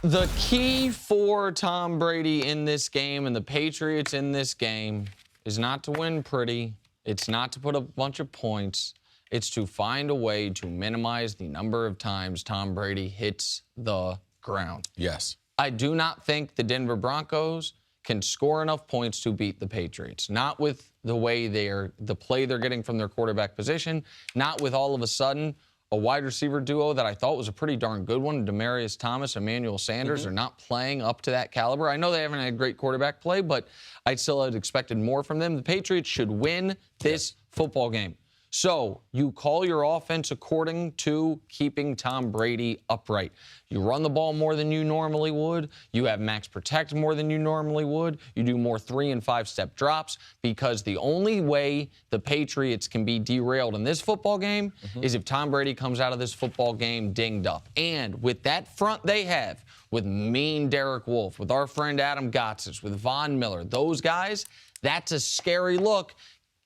The key for Tom Brady in this game and the Patriots in this game is not to win pretty. It's not to put a bunch of points. It's to find a way to minimize the number of times Tom Brady hits the ground. Yes. I do not think the Denver Broncos can score enough points to beat the Patriots. Not with the way the play they're getting from their quarterback position, not with all of a sudden a wide receiver duo that I thought was a pretty darn good one, Demaryius Thomas, Emmanuel Sanders, are not playing up to that caliber. I know they haven't had great quarterback play, but I still had expected more from them. The Patriots should win this football game. So you call your offense according to keeping Tom Brady upright. You run the ball more than you normally would. You have max protect more than you normally would. You do more 3- and 5-step drops, because the only way the Patriots can be derailed in this football game is if Tom Brady comes out of this football game dinged up. And with that front they have, with mean Derek Wolfe, with our friend Adam Gotsis, with Von Miller, those guys, that's a scary look,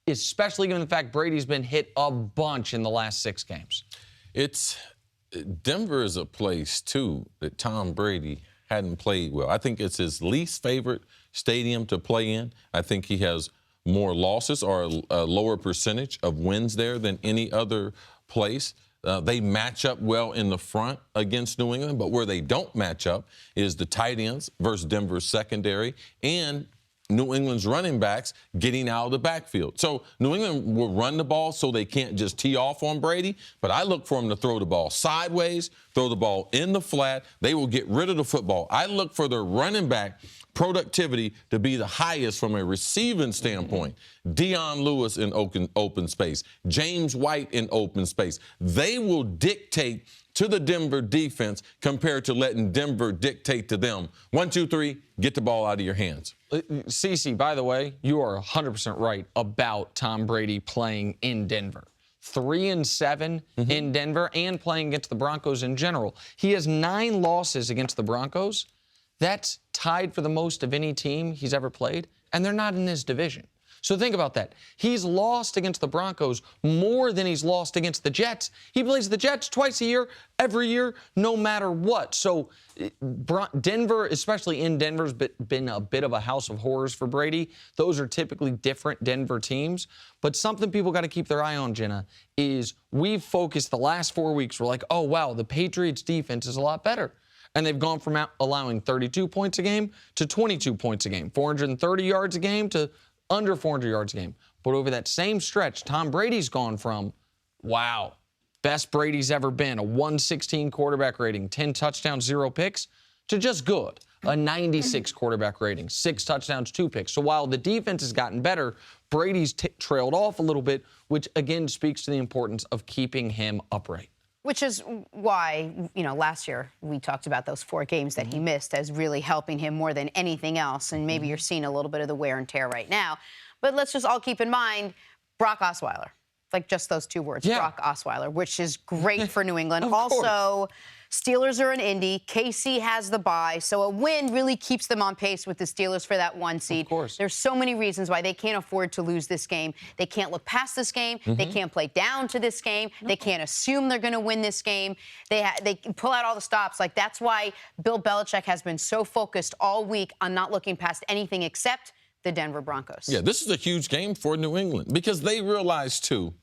especially given the fact Brady's been hit a bunch in the last 6 games. Denver is a place, too, that Tom Brady hadn't played well. I think it's his least favorite stadium to play in. I think he has more losses or a lower percentage of wins there than any other place. They match up well in the front against New England, but where they don't match up is the tight ends versus Denver's secondary and New England's running backs getting out of the backfield. So New England will run the ball so they can't just tee off on Brady, but I look for them to throw the ball sideways, throw the ball in the flat. They will get rid of the football. I look for their running back productivity to be the highest from a receiving standpoint. Dion Lewis in open space, James White in open space. They will dictate to the Denver defense compared to letting Denver dictate to them. 1, 2, 3, get the ball out of your hands. Cece, by the way, you are 100% right about Tom Brady playing in Denver. 3-7 in Denver and playing against the Broncos in general. He has 9 losses against the Broncos. That's tied for the most of any team he's ever played, and they're not in his division. So think about that. He's lost against the Broncos more than he's lost against the Jets. He plays the Jets twice a year, every year, no matter what. So Denver, especially in Denver's been a bit of a house of horrors for Brady. Those are typically different Denver teams. But something people got to keep their eye on, Jenna, is we've focused the last 4 weeks. We're like, oh, wow, the Patriots defense is a lot better. And they've gone from allowing 32 points a game to 22 points a game, 430 yards a game to under 400 yards a game. But over that same stretch, Tom Brady's gone from, wow, best Brady's ever been, a 116 quarterback rating, 10 touchdowns, 0 picks, to just good, a 96 quarterback rating, 6 touchdowns, 2 picks. So while the defense has gotten better, Brady's trailed off a little bit, which again speaks to the importance of keeping him upright. Which is why, last year we talked about those 4 games that he missed as really helping him more than anything else. And maybe you're seeing a little bit of the wear and tear right now. But let's just all keep in mind Brock Osweiler. Like just those 2 words, Brock Osweiler, which is great for New England. Also, Steelers are in Indy. KC has the bye. So a win really keeps them on pace with the Steelers for that 1 seed. Of course. There's so many reasons why they can't afford to lose this game. They can't look past this game. They can't play down to this game. They can't assume they're going to win this game. They pull out all the stops. Like, that's why Bill Belichick has been so focused all week on not looking past anything except the Denver Broncos. Yeah, this is a huge game for New England because they realize, too,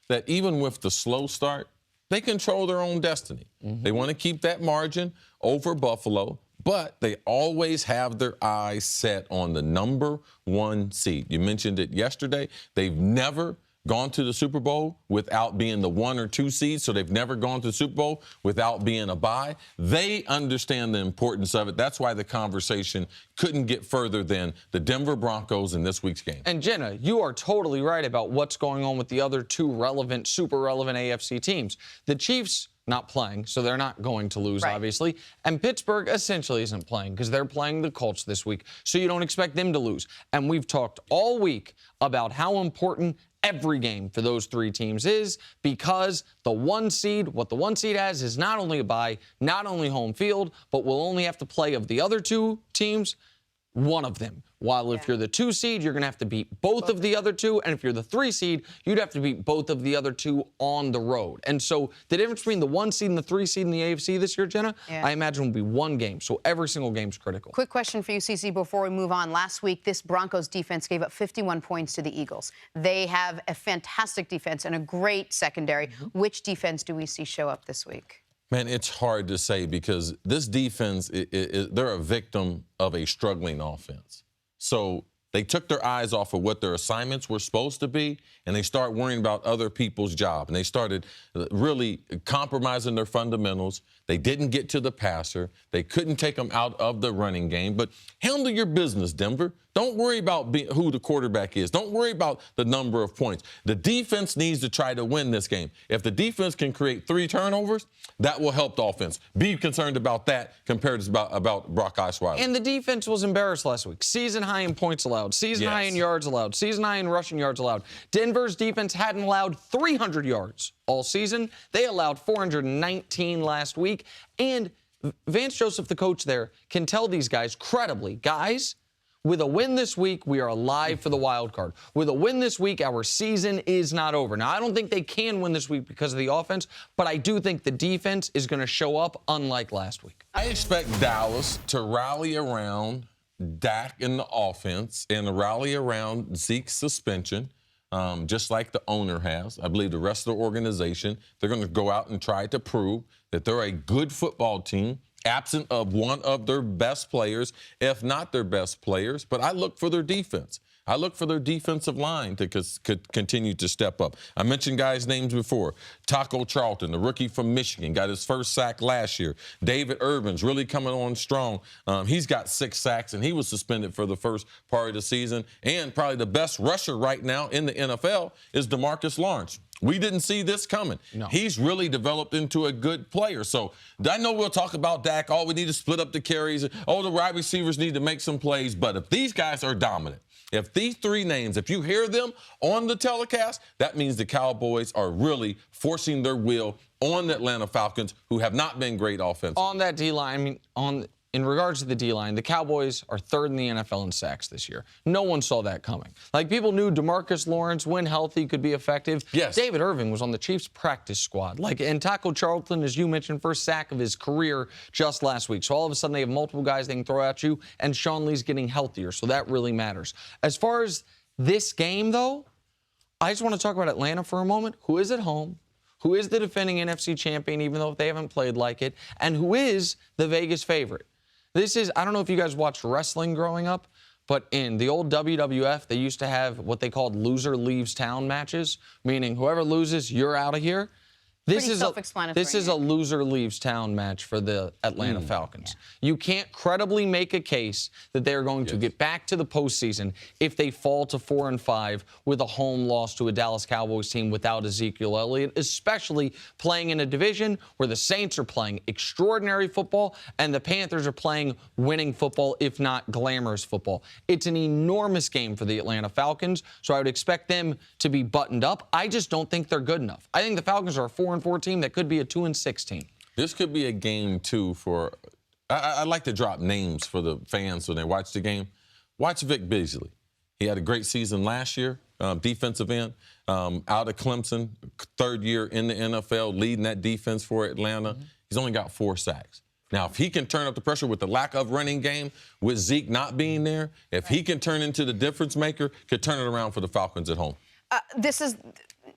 that even with the slow start, they control their own destiny. They want to keep that margin over Buffalo, but they always have their eyes set on the number 1 seed. You mentioned it yesterday. They've never gone to the Super Bowl without being the 1 or 2 seed, so they've never gone to the Super Bowl without being a bye. They understand the importance of it. That's why the conversation couldn't get further than the Denver Broncos in this week's game. And Jenna, you are totally right about what's going on with the other 2 super relevant AFC teams. The Chiefs not playing, so they're not going to lose, obviously. And Pittsburgh essentially isn't playing because they're playing the Colts this week, so you don't expect them to lose. And we've talked all week about how important every game for those 3 teams is, because the 1 seed, what the 1 seed has is not only a bye, not only home field, but will only have to play of the other 2 teams one of them. While if you're the 2 seed, you're going to have to beat both of the other 2. And if you're the 3 seed, you'd have to beat both of the other 2 on the road. And so the difference between the 1 seed and the 3 seed in the AFC this year, Jenna, I imagine will be 1 game. So every single game's critical. Quick question for you, Cece, before we move on. Last week, this Broncos defense gave up 51 points to the Eagles. They have a fantastic defense and a great secondary. Which defense do we see show up this week? Man, it's hard to say because this defense, they're a victim of a struggling offense. So they took their eyes off of what their assignments were supposed to be, and they start worrying about other people's job. And they started really compromising their fundamentals. They didn't get to the passer. They couldn't take them out of the running game. But handle your business, Denver. Don't worry about who the quarterback is. Don't worry about the number of points. The defense needs to try to win this game. If the defense can create 3 turnovers, that will help the offense. Be concerned about that compared to about Brock Osweiler. And the defense was embarrassed last week. Season high in points allowed, season high in yards allowed, season high in rushing yards allowed. Denver's defense hadn't allowed 300 yards all season. They allowed 419 last week. And Vance Joseph, the coach there, can tell these guys credibly, guys, with a win this week, we are alive for the wild card. With a win this week, our season is not over. Now, I don't think they can win this week because of the offense, but I do think the defense is going to show up unlike last week. I expect Dallas to rally around Dak in the offense and rally around Zeke's suspension, just like the owner has. I believe the rest of the organization, they're going to go out and try to prove that they're a good football team, absent of one of their best players, if not their best players. But I look for their defense. I look for their defensive line to continue to step up. I mentioned guys' names before. Taco Charlton, the rookie from Michigan, got his first sack last year. David Irvin's really coming on strong. He's got 6 sacks, and he was suspended for the first part of the season. And probably the best rusher right now in the NFL is DeMarcus Lawrence. We didn't see this coming. No. He's really developed into a good player. So I know we'll talk about Dak. Oh, we need to split up the carries. Oh, the wide receivers need to make some plays. But if these guys are dominant, if these 3 names, if you hear them on the telecast, that means the Cowboys are really forcing their will on the Atlanta Falcons, who have not been great offensively. On that D-line, in regards to the D-line, the Cowboys are 3rd in the NFL in sacks this year. No one saw that coming. Like, people knew DeMarcus Lawrence, when healthy, could be effective. Yes. David Irving was on the Chiefs practice squad. And Taco Charlton, as you mentioned, first sack of his career just last week. So all of a sudden they have multiple guys they can throw at you, and Sean Lee's getting healthier. So that really matters. As far as this game, though, I just want to talk about Atlanta for a moment. Who is at home? Who is the defending NFC champion, even though they haven't played like it? And who is the Vegas favorite? I don't know if you guys watched wrestling growing up, but in the old WWF, they used to have what they called loser leaves town matches, meaning whoever loses, you're out of here. This is a loser leaves town match for the Atlanta Falcons. Yeah. You can't credibly make a case that they're going to get back to the postseason if they fall to 4-5 with a home loss to a Dallas Cowboys team without Ezekiel Elliott, especially playing in a division where the Saints are playing extraordinary football and the Panthers are playing winning football, if not glamorous football. It's an enormous game for the Atlanta Falcons, so I would expect them to be buttoned up. I just don't think they're good enough. I think the Falcons are a 4-4 team that could be a 2-6 team. This could be a game, too, for I like to drop names for the fans when they watch the game. Watch Vic Beasley. He had a great season last year, defensive end, out of Clemson, 3rd year in the NFL, leading that defense for Atlanta. He's only got 4 sacks. Now, if he can turn up the pressure with the lack of running game, with Zeke not being there, if he can turn into the difference maker, could turn it around for the Falcons at home.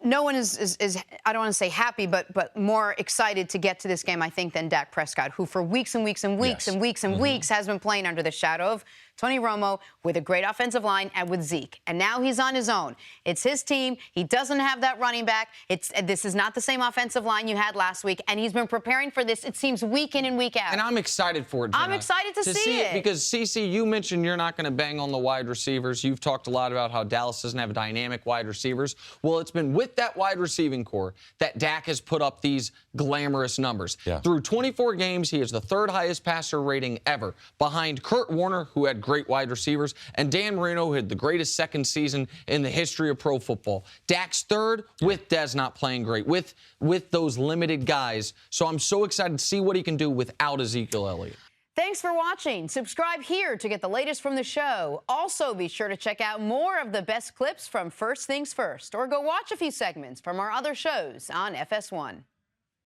No one is I don't want to say happy, but more excited to get to this game, I think, than Dak Prescott, who for weeks and weeks and weeks and weeks and weeks has been playing under the shadow of Tony Romo with a great offensive line and with Zeke. And now he's on his own. It's his team. He doesn't have that running back. This is not the same offensive line you had last week. And he's been preparing for this, it seems, week in and week out. And I'm excited for it, Jenna. I'm excited to see it. Because, Cece, you mentioned you're not going to bang on the wide receivers. You've talked a lot about how Dallas doesn't have dynamic wide receivers. Well, it's been with that wide receiving core that Dak has put up these glamorous numbers. Yeah. Through 24 games, he is the 3rd highest passer rating ever, behind Kurt Warner, who had great wide receivers, and Dan Marino, who had the greatest second season in the history of pro football. Dak's 3rd with Dez not playing great, with those limited guys. So I'm so excited to see what he can do without Ezekiel Elliott. Thanks for watching. Subscribe here to get the latest from the show. Also, be sure to check out more of the best clips from First Things First, or go watch a few segments from our other shows on FS1.